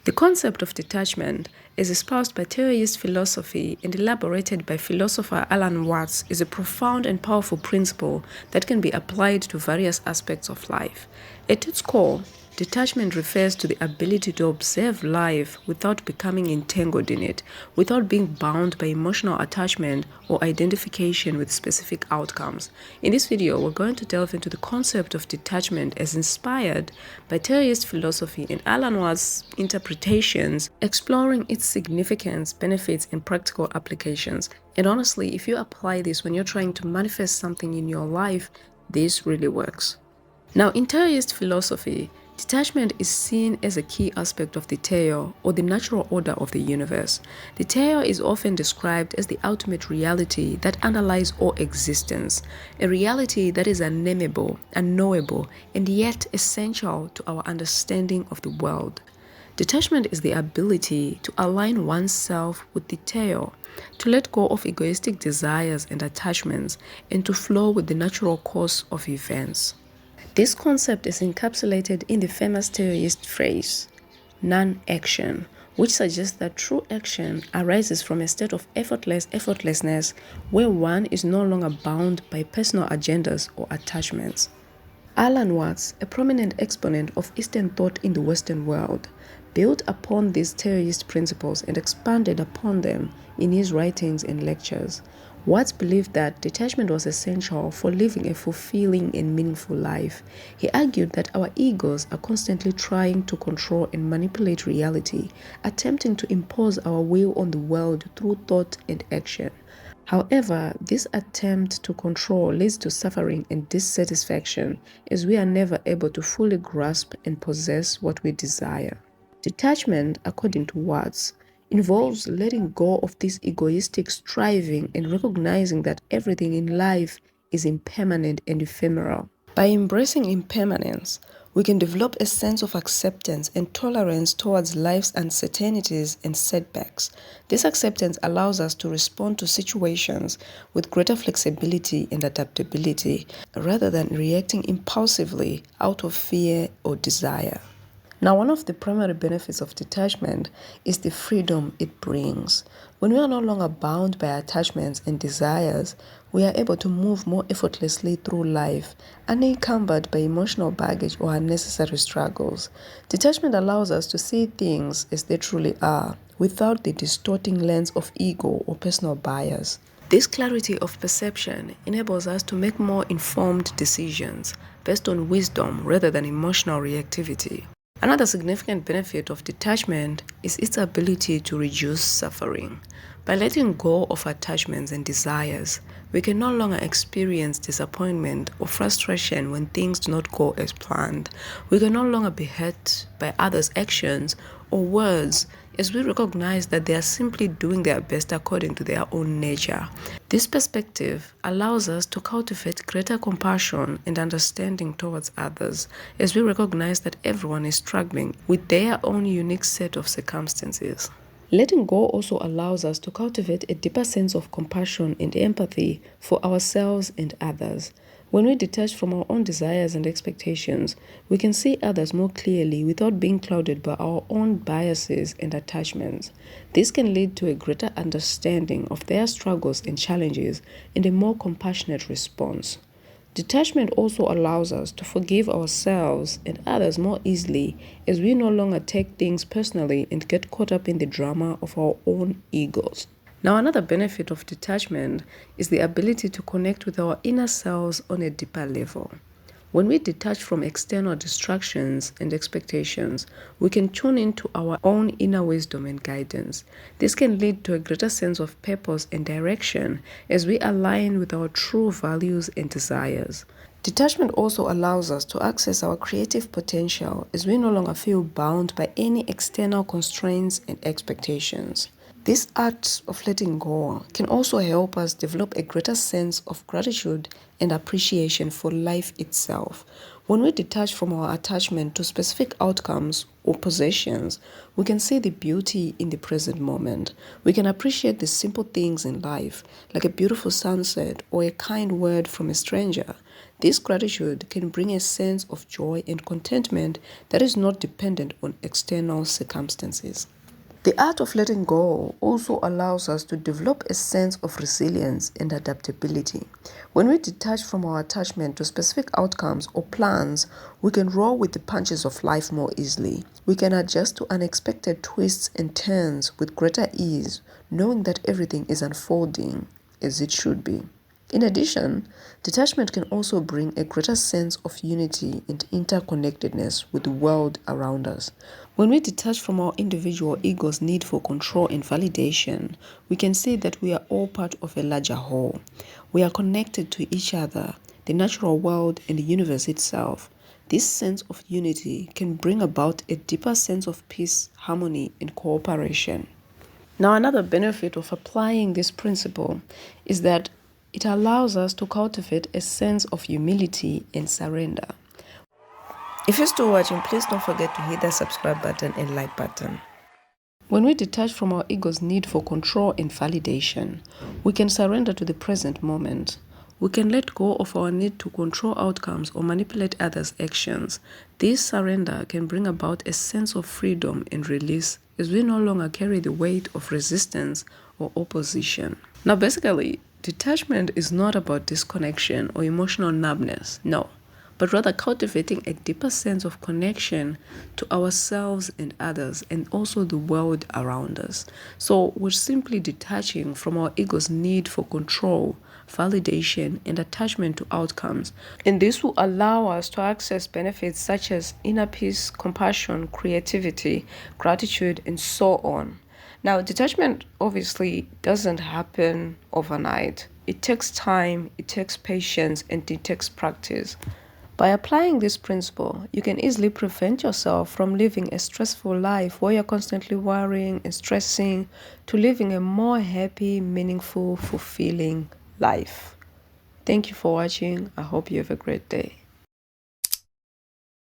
The concept of detachment, as espoused by Taoist philosophy and elaborated by philosopher Alan Watts, is a profound and powerful principle that can be applied to various aspects of life. At its core, detachment refers to the ability to observe life without becoming entangled in it, without being bound by emotional attachment or identification with specific outcomes. In this video, we're going to delve into the concept of detachment as inspired by Taoist philosophy and Alan Watts' interpretations, exploring its significance, benefits, and practical applications. And honestly, if you apply this when you're trying to manifest something in your life, this really works. Now, in Taoist philosophy, detachment is seen as a key aspect of the Tao, or the natural order of the universe. The Tao is often described as the ultimate reality that underlies all existence, a reality that is unnameable, unknowable, and yet essential to our understanding of the world. Detachment is the ability to align oneself with the Tao, to let go of egoistic desires and attachments, and to flow with the natural course of events. This concept is encapsulated in the famous Taoist phrase, non-action, which suggests that true action arises from a state of effortlessness where one is no longer bound by personal agendas or attachments. Alan Watts, a prominent exponent of Eastern thought in the Western world, built upon these Taoist principles and expanded upon them in his writings and lectures. Watts believed that detachment was essential for living a fulfilling and meaningful life. He argued that our egos are constantly trying to control and manipulate reality, attempting to impose our will on the world through thought and action. However, this attempt to control leads to suffering and dissatisfaction, as we are never able to fully grasp and possess what we desire. Detachment, according to Watts, involves letting go of this egoistic striving and recognizing that everything in life is impermanent and ephemeral. By embracing impermanence, we can develop a sense of acceptance and tolerance towards life's uncertainties and setbacks. This acceptance allows us to respond to situations with greater flexibility and adaptability, rather than reacting impulsively out of fear or desire. Now, one of the primary benefits of detachment is the freedom it brings. When we are no longer bound by attachments and desires, we are able to move more effortlessly through life, unencumbered by emotional baggage or unnecessary struggles. Detachment allows us to see things as they truly are, without the distorting lens of ego or personal bias. This clarity of perception enables us to make more informed decisions based on wisdom rather than emotional reactivity. Another significant benefit of detachment is its ability to reduce suffering. By letting go of attachments and desires, we can no longer experience disappointment or frustration when things do not go as planned. We can no longer be hurt by others' actions or words, as we recognize that they are simply doing their best according to their own nature. This perspective allows us to cultivate greater compassion and understanding towards others, as we recognize that everyone is struggling with their own unique set of circumstances. Letting go also allows us to cultivate a deeper sense of compassion and empathy for ourselves and others. When we detach from our own desires and expectations, we can see others more clearly without being clouded by our own biases and attachments. This can lead to a greater understanding of their struggles and challenges and a more compassionate response. Detachment also allows us to forgive ourselves and others more easily, as we no longer take things personally and get caught up in the drama of our own egos. Now, another benefit of detachment is the ability to connect with our inner selves on a deeper level. When we detach from external distractions and expectations, we can tune into our own inner wisdom and guidance. This can lead to a greater sense of purpose and direction as we align with our true values and desires. Detachment also allows us to access our creative potential as we no longer feel bound by any external constraints and expectations. This act of letting go can also help us develop a greater sense of gratitude and appreciation for life itself. When we detach from our attachment to specific outcomes or possessions, we can see the beauty in the present moment. We can appreciate the simple things in life, like a beautiful sunset or a kind word from a stranger. This gratitude can bring a sense of joy and contentment that is not dependent on external circumstances. The art of letting go also allows us to develop a sense of resilience and adaptability. When we detach from our attachment to specific outcomes or plans, we can roll with the punches of life more easily. We can adjust to unexpected twists and turns with greater ease, knowing that everything is unfolding as it should be. In addition, detachment can also bring a greater sense of unity and interconnectedness with the world around us. When we detach from our individual ego's need for control and validation, we can say that we are all part of a larger whole. We are connected to each other, the natural world, and the universe itself. This sense of unity can bring about a deeper sense of peace, harmony, and cooperation. Now, another benefit of applying this principle is that it allows us to cultivate a sense of humility and surrender. If you're still watching, please don't forget to hit that subscribe button and like button. When we detach from our ego's need for control and validation, we can surrender to the present moment. We can let go of our need to control outcomes or manipulate others' actions. This surrender can bring about a sense of freedom and release as we no longer carry the weight of resistance or opposition. Now, basically, detachment is not about disconnection or emotional numbness, no, but rather cultivating a deeper sense of connection to ourselves and others, and also the world around us. So we're simply detaching from our ego's need for control, validation, and attachment to outcomes. And this will allow us to access benefits such as inner peace, compassion, creativity, gratitude, and so on. Now, detachment obviously doesn't happen overnight. It takes time, it takes patience, and it takes practice. By applying this principle, you can easily prevent yourself from living a stressful life where you're constantly worrying and stressing, to living a more happy, meaningful, fulfilling life. Thank you for watching. I hope you have a great day.